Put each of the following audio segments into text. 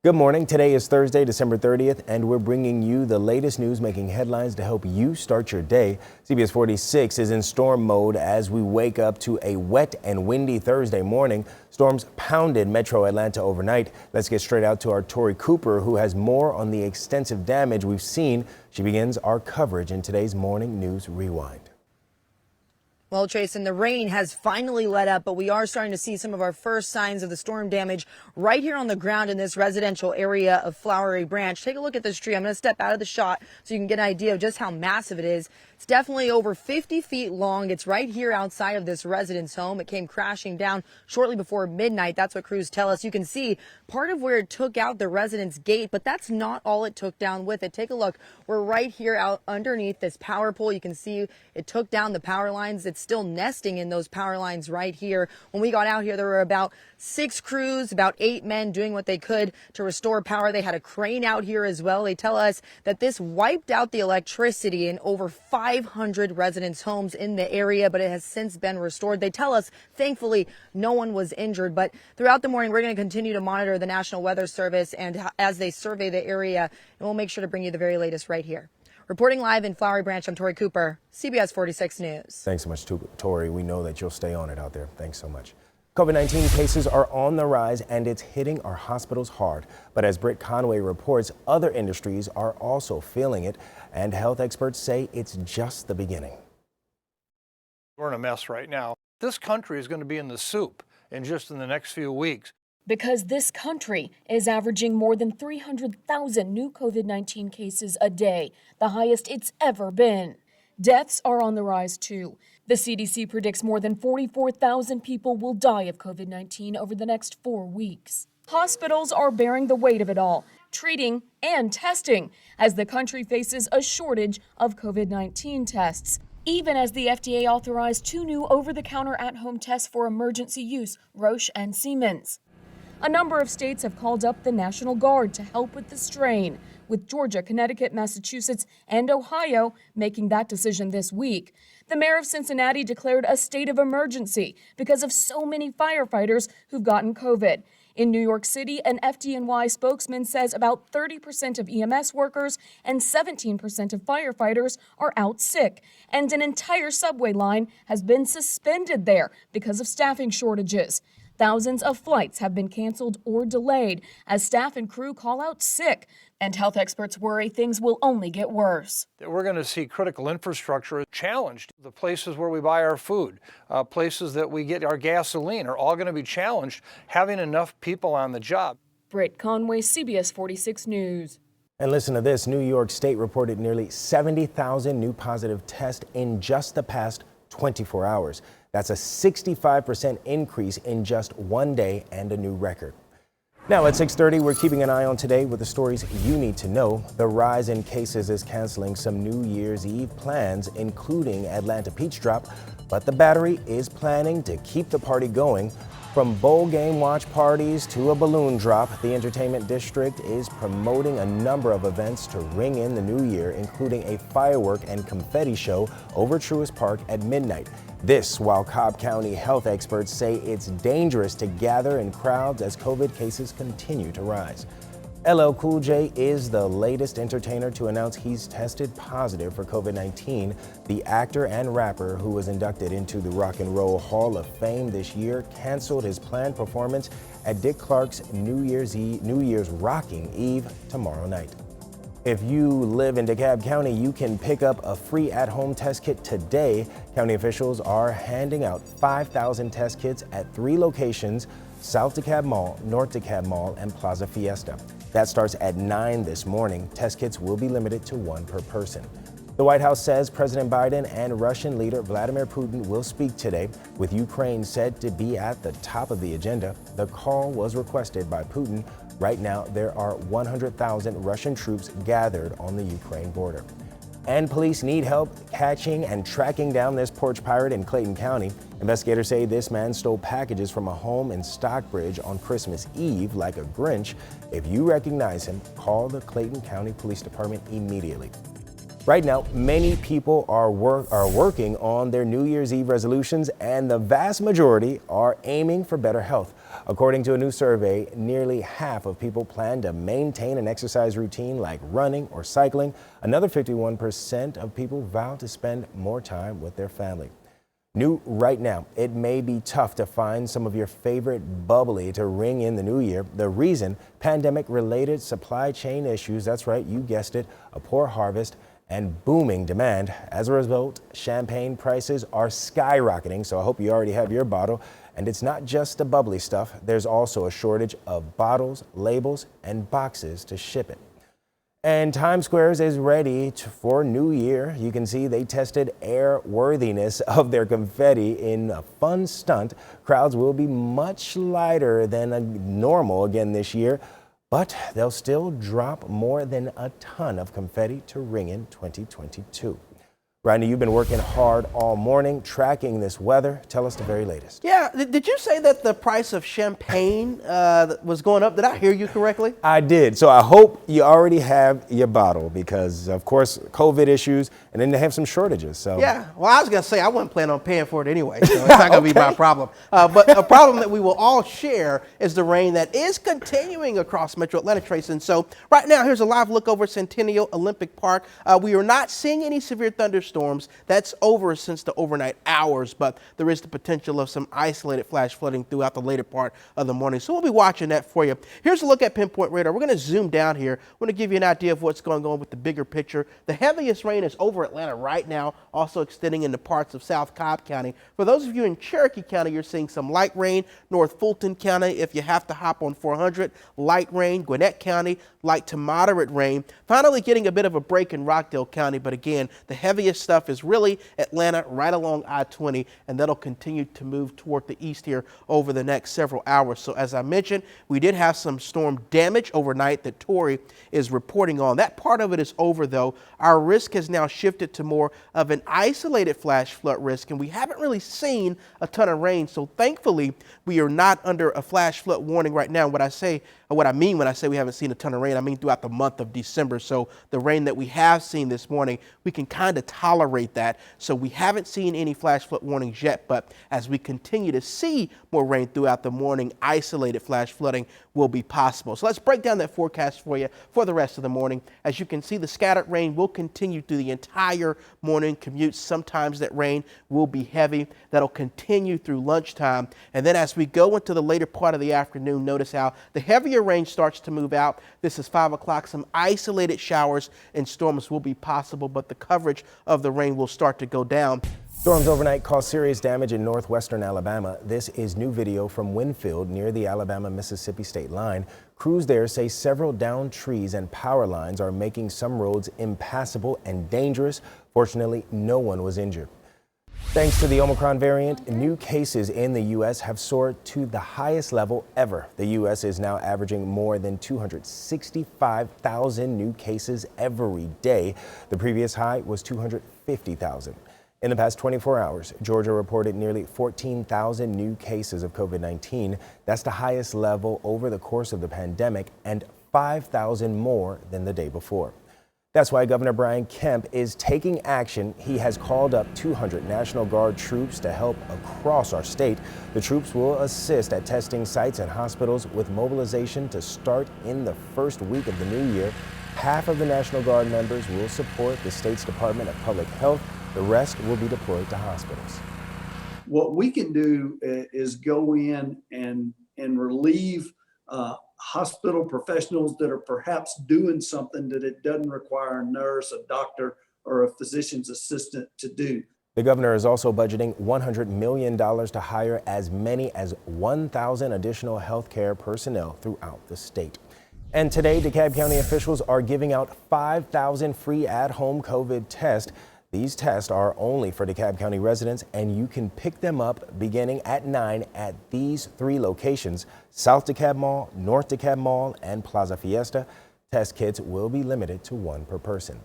Good morning. Today is Thursday, December 30th, and we're bringing you the latest news making headlines to help you start your day. CBS 46 is in storm mode as we wake up to a wet and windy Thursday morning. Storms pounded Metro Atlanta overnight. Let's get straight out to our Tori Cooper, who has more on the extensive damage we've seen. She begins our coverage in today's Morning News Rewind. Well, Jason, the rain has finally let up, but we are starting to see some of our first signs of the storm damage right here on the ground in this residential area of Flowery Branch. Take a look at this tree. I'm going to step out of the shot so you can get an idea of just how massive it is. It's definitely over 50 feet long. It's right here outside of this resident's home. It came crashing down shortly before midnight. That's what crews tell us. You can see part of where it took out the resident's gate, but that's not all it took down with it. Take a look. We're right here out underneath this power pole. You can see it took down the power lines. It's still nesting in those power lines right here. When we got out here, there were about 6 crews, about 8 men doing what they could to restore power. They had a crane out here as well. They tell us that this wiped out the electricity in over 500 residents' homes in the area, but it has since been restored. They tell us, thankfully, no one was injured. But throughout the morning, we're going to continue to monitor the National Weather Service and as they survey the area, and we'll make sure to bring you the very latest right here. Reporting live in Flowery Branch, I'm Tori Cooper, CBS 46 News. Thanks so much, Tori. We know that you'll stay on it out there. Thanks so much. COVID-19 cases are on the rise and it's hitting our hospitals hard. But as Britt Conway reports, other industries are also feeling it, and health experts say it's just the beginning. We're in a mess right now. This country is going to be in the soup in the next few weeks. Because this country is averaging more than 300,000 new COVID-19 cases a day, the highest it's ever been. Deaths are on the rise, too. The CDC predicts more than 44,000 people will die of COVID-19 over the next 4 weeks. Hospitals are bearing the weight of it all, treating and testing, as the country faces a shortage of COVID-19 tests. Even as the FDA authorized 2 new over-the-counter at-home tests for emergency use, Roche and Siemens. A number of states have called up the National Guard to help with the strain, with Georgia, Connecticut, Massachusetts, and Ohio making that decision this week. The mayor of Cincinnati declared a state of emergency because of so many firefighters who've gotten COVID. In New York City, an FDNY spokesman says about 30% of EMS workers and 17% of firefighters are out sick, and an entire subway line has been suspended there because of staffing shortages. Thousands of flights have been canceled or delayed as staff and crew call out sick, and health experts worry things will only get worse. We're going to see critical infrastructure challenged. The places where we buy our food, places that we get our gasoline are all going to be challenged, having enough people on the job. Britt Conway, CBS 46 News. And listen to this. New York State reported nearly 70,000 new positive tests in just the past 24 hours. That's a 65% increase in just one day and a new record. Now at 6:30, we're keeping an eye on today with the stories you need to know. The rise in cases is canceling some New Year's Eve plans, including Atlanta Peach Drop, but the Battery is planning to keep the party going. From bowl game watch parties to a balloon drop, the entertainment district is promoting a number of events to ring in the new year, including a firework and confetti show over Truist Park at midnight. This while Cobb County health experts say it's dangerous to gather in crowds as COVID cases continue to rise. LL Cool J is the latest entertainer to announce he's tested positive for COVID-19. The actor and rapper, who was inducted into the Rock and Roll Hall of Fame this year, canceled his planned performance at Dick Clark's New Year's Rocking Eve tomorrow night. If you live in DeKalb County, you can pick up a free at-home test kit today. County officials are handing out 5,000 test kits at 3 locations: South DeKalb Mall, North DeKalb Mall, and Plaza Fiesta. That starts at 9 this morning. Test kits will be limited to 1 per person. The White House says President Biden and Russian leader Vladimir Putin will speak today, with Ukraine said to be at the top of the agenda. The call was requested by Putin. Right now, there are 100,000 Russian troops gathered on the Ukraine border. And police need help catching and tracking down this porch pirate in Clayton County. Investigators say this man stole packages from a home in Stockbridge on Christmas Eve like a Grinch. If you recognize him, call the Clayton County Police Department immediately. Right now, many people are working on their New Year's Eve resolutions, and the vast majority are aiming for better health. According to a new survey, nearly half of people plan to maintain an exercise routine like running or cycling. Another 51% of people vow to spend more time with their family. New right now, it may be tough to find some of your favorite bubbly to ring in the new year. The reason? Pandemic-related supply chain issues. That's right, you guessed it, a poor harvest and booming demand. As a result, champagne prices are skyrocketing, so I hope you already have your bottle. And it's not just the bubbly stuff. There's also a shortage of bottles, labels, and boxes to ship it. And Times Square is ready for New Year. You can see they tested airworthiness of their confetti in a fun stunt. Crowds will be much lighter than normal again this year, but they'll still drop more than a ton of confetti to ring in 2022. Rodney, you've been working hard all morning tracking this weather. Tell us the very latest. Yeah, did you say that the price of champagne was going up? Did I hear you correctly? I did. So I hope you already have your bottle because, of course, COVID issues, and then they have some shortages. So Yeah, well, I was going to say I wasn't planning on paying for it anyway, so it's not going to be my problem. But a problem that we will all share is the rain that is continuing across Metro Atlanta, Trace. And so right now, here's a live look over Centennial Olympic Park. We are not seeing any severe thunderstorms. That's over since the overnight hours, but there is the potential of some isolated flash flooding throughout the later part of the morning. So we'll be watching that for you. Here's a look at Pinpoint Radar. We're going to zoom down here. I want to give you an idea of what's going on with the bigger picture. The heaviest rain is over Atlanta right now, also extending into parts of South Cobb County. For those of you in Cherokee County, you're seeing some light rain. North Fulton County, if you have to hop on 400, light rain. Gwinnett County, light to moderate rain. Finally getting a bit of a break in Rockdale County, but again, the heaviest stuff is really Atlanta right along I-20, and that'll continue to move toward the east here over the next several hours. So as I mentioned, we did have some storm damage overnight that Tori is reporting on. That part of it is over, though. Our risk has now shifted to more of an isolated flash flood risk, and we haven't really seen a ton of rain. So thankfully, we are not under a flash flood warning right now. What I mean when I say we haven't seen a ton of rain, I mean throughout the month of December. So the rain that we have seen this morning, we can kind of tolerate that. So we haven't seen any flash flood warnings yet, but as we continue to see more rain throughout the morning, isolated flash flooding will be possible. So let's break down that forecast for you for the rest of the morning. As you can see, the scattered rain will continue through the entire morning commute. Sometimes that rain will be heavy. That'll continue through lunchtime. And then as we go into the later part of the afternoon, notice how the heavier rain starts to move out. This is 5 o'clock. Some isolated showers and storms will be possible, but the coverage of the rain will start to go down. Storms overnight caused serious damage in northwestern Alabama. This is new video from Winfield near the Alabama-Mississippi state line. Crews there say several downed trees and power lines are making some roads impassable and dangerous. Fortunately, no one was injured. Thanks to the Omicron variant, new cases in the U.S. have soared to the highest level ever. The U.S. is now averaging more than 265,000 new cases every day. The previous high was 250,000. In the past 24 hours, Georgia reported nearly 14,000 new cases of COVID-19. That's the highest level over the course of the pandemic and 5,000 more than the day before. That's why Governor Brian Kemp is taking action. He has called up 200 National Guard troops to help across our state. The troops will assist at testing sites and hospitals with mobilization to start in the first week of the new year. Half of the National Guard members will support the state's Department of Public Health. The rest will be deployed to hospitals. What we can do is go in and relieve hospital professionals that are perhaps doing something that it doesn't require a nurse, a doctor, or a physician's assistant to do. The governor is also budgeting $100 million to hire as many as 1,000 additional healthcare personnel throughout the state. And today, DeKalb County officials are giving out 5,000 free at-home COVID tests. These tests are only for DeKalb County residents, and you can pick them up beginning at 9 at these 3 locations: South DeKalb Mall, North DeKalb Mall, and Plaza Fiesta. Test kits will be limited to 1 per person.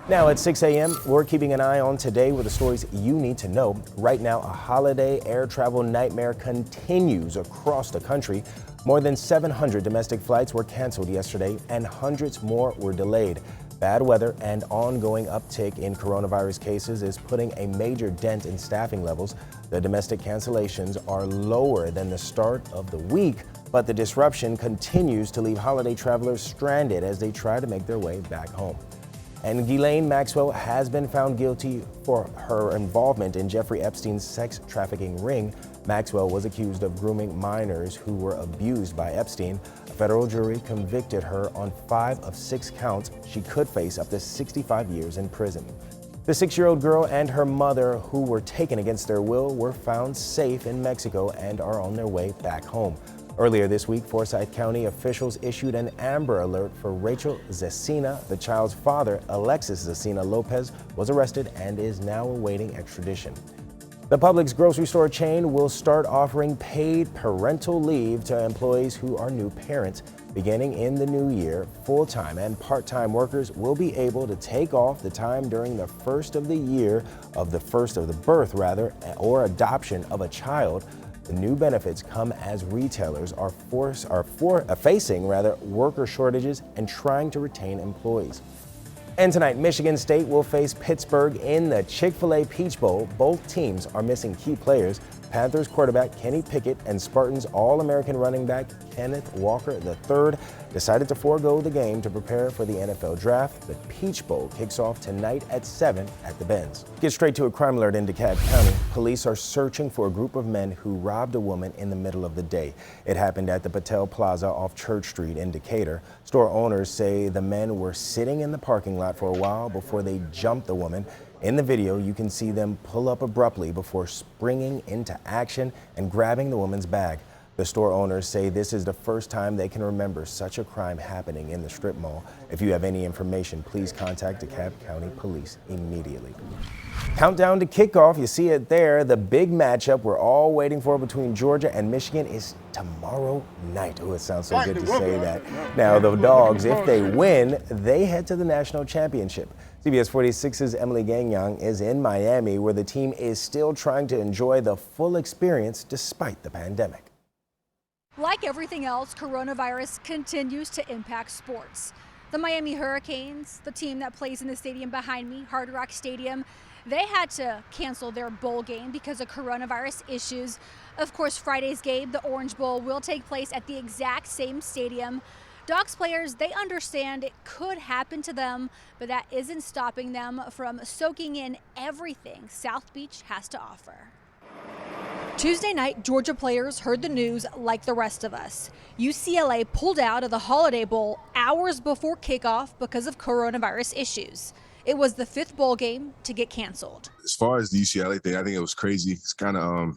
Now at 6 a.m., we're keeping an eye on today with the stories you need to know. Right now, a holiday air travel nightmare continues across the country. More than 700 domestic flights were canceled yesterday, and hundreds more were delayed. Bad weather and ongoing uptick in coronavirus cases is putting a major dent in staffing levels. The domestic cancellations are lower than the start of the week, but the disruption continues to leave holiday travelers stranded as they try to make their way back home. And Ghislaine Maxwell has been found guilty for her involvement in Jeffrey Epstein's sex trafficking ring. Maxwell was accused of grooming minors who were abused by Epstein. A federal jury convicted her on 5 of 6 counts. She could face up to 65 years in prison. The 6-year-old girl and her mother, who were taken against their will, were found safe in Mexico and are on their way back home. Earlier this week, Forsyth County officials issued an Amber Alert for Rachel Zecina. The child's father, Alexis Zecina Lopez, was arrested and is now awaiting extradition. The Publix grocery store chain will start offering paid parental leave to employees who are new parents. Beginning in the new year, full-time and part-time workers will be able to take off the time during the first of the year of the birth or adoption of a child. The new benefits come as retailers are facing worker shortages and trying to retain employees. And tonight, Michigan State will face Pittsburgh in the Chick-fil-A Peach Bowl. Both teams are missing key players. Panthers quarterback Kenny Pickett and Spartans All-American running back Kenneth Walker III decided to forego the game to prepare for the NFL Draft. The Peach Bowl kicks off tonight at 7 at the Benz. Get straight to a crime alert in DeKalb County. Police are searching for a group of men who robbed a woman in the middle of the day. It happened at the Patel Plaza off Church Street in Decatur. Store owners say the men were sitting in the parking lot for a while before they jumped the woman. In the video, you can see them pull up abruptly before springing into action and grabbing the woman's bag. The store owners say this is the first time they can remember such a crime happening in the strip mall. If you have any information, please contact DeKalb County Police immediately. Countdown to kickoff, you see it there. The big matchup we're all waiting for between Georgia and Michigan is tomorrow night. Oh, it sounds so good to say that. Now, the Dogs, if they win, they head to the national championship. CBS 46's Emily Gagnon is in Miami, where the team is still trying to enjoy the full experience despite the pandemic. Like everything else, coronavirus continues to impact sports. The Miami Hurricanes, the team that plays in the stadium behind me, Hard Rock Stadium, they had to cancel their bowl game because of coronavirus issues. Of course, Friday's game, the Orange Bowl, will take place at the exact same stadium. Dogs players, they understand it could happen to them, but that isn't stopping them from soaking in everything South Beach has to offer. Tuesday night, Georgia players heard the news like the rest of us. UCLA pulled out of the Holiday Bowl hours before kickoff because of coronavirus issues. It was the 5th bowl game to get canceled. As far as the UCLA thing, I think it was crazy. It's kind of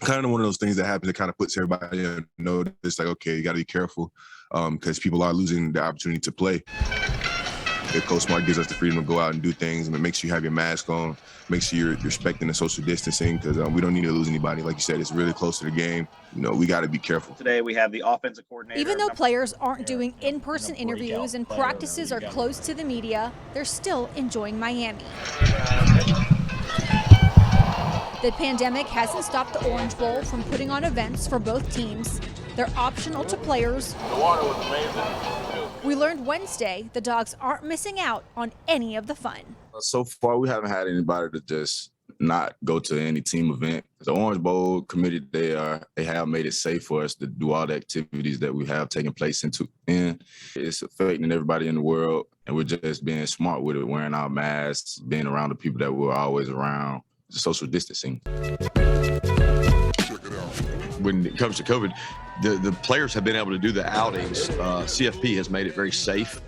one of those things that happens that kind of puts everybody on notice, like, okay, you got to be careful because people are losing the opportunity to play. If Coach Smart gives us the freedom to go out and do things, and it makes you have your mask on, makes sure you're respecting the social distancing, because we don't need to lose anybody. Like you said, it's really close to the game. You know, we got to be careful. Today we have the offensive coordinator. Even though players aren't doing in-person interviews and practices are closed to the media, they're still enjoying Miami. The pandemic hasn't stopped the Orange Bowl from putting on events for both teams. They're optional to players. The water was amazing. We learned Wednesday the Dogs aren't missing out on any of the fun. So far, we haven't had anybody to just not go to any team event. The Orange Bowl committee, they have made it safe for us to do all the activities that we have taking place in. It's affecting everybody in the world, and we're just being smart with it, wearing our masks, being around the people that we're always around, social distancing. When it comes to COVID, the players have been able to do the outings. CFP has made it very safe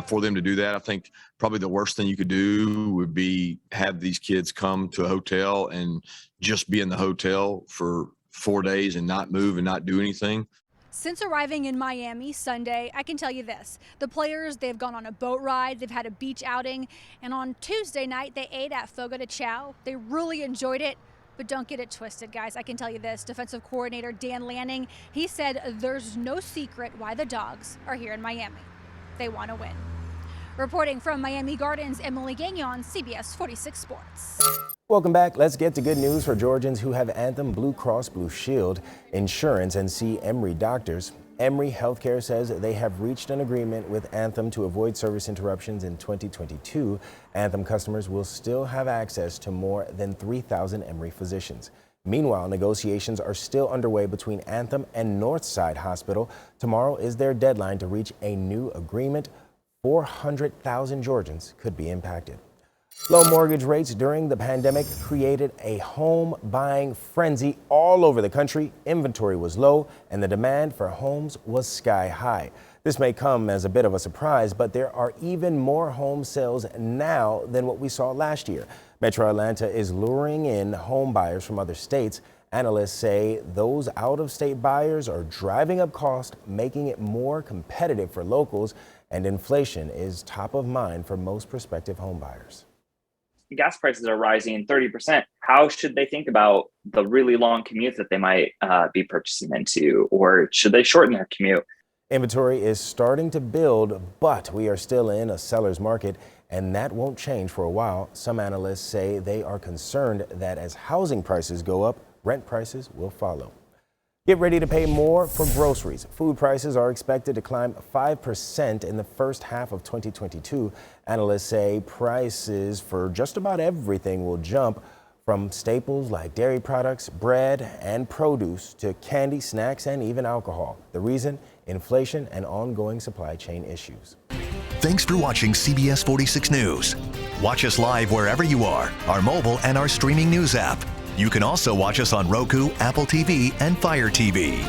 for them to do that. I think probably the worst thing you could do would be have these kids come to a hotel and just be in the hotel for 4 days and not move and not do anything. Since arriving in Miami Sunday, I can tell you this. The players, they've gone on a boat ride, they've had a beach outing, and on Tuesday night, they ate at Fogo de Chao. They really enjoyed it. But don't get it twisted, guys. I can tell you this. Defensive coordinator Dan Lanning, he said there's no secret why the Dogs are here in Miami. They want to win. Reporting from Miami Gardens, Emily Gagnon, CBS 46 Sports. Welcome back. Let's get to good news for Georgians who have Anthem Blue Cross Blue Shield insurance and see Emory doctors. Emory Healthcare says they have reached an agreement with Anthem to avoid service interruptions in 2022. Anthem customers will still have access to more than 3,000 Emory physicians. Meanwhile, negotiations are still underway between Anthem and Northside Hospital. Tomorrow is their deadline to reach a new agreement. 400,000 Georgians could be impacted. Low mortgage rates during the pandemic created a home buying frenzy all over the country. Inventory was low and the demand for homes was sky high. This may come as a bit of a surprise, but there are even more home sales now than what we saw last year. Metro Atlanta is luring in home buyers from other states. Analysts say those out-of-state buyers are driving up cost, making it more competitive for locals, and inflation is top of mind for most prospective home buyers. Gas prices are rising 30%. How should they think about the really long commutes that they might be purchasing into, or should they shorten their commute? Inventory is starting to build, but we are still in a seller's market, and that won't change for a while. Some analysts say they are concerned that as housing prices go up, rent prices will follow. Get ready to pay more for groceries. Food prices are expected to climb 5% in the first half of 2022. Analysts say prices for just about everything will jump, from staples like dairy products, bread, and produce to candy, snacks, and even alcohol. The reason? Inflation and ongoing supply chain issues. Thanks for watching CBS 46 News. Watch us live wherever you are, our mobile and our streaming news app. You can also watch us on Roku, Apple TV, and Fire TV.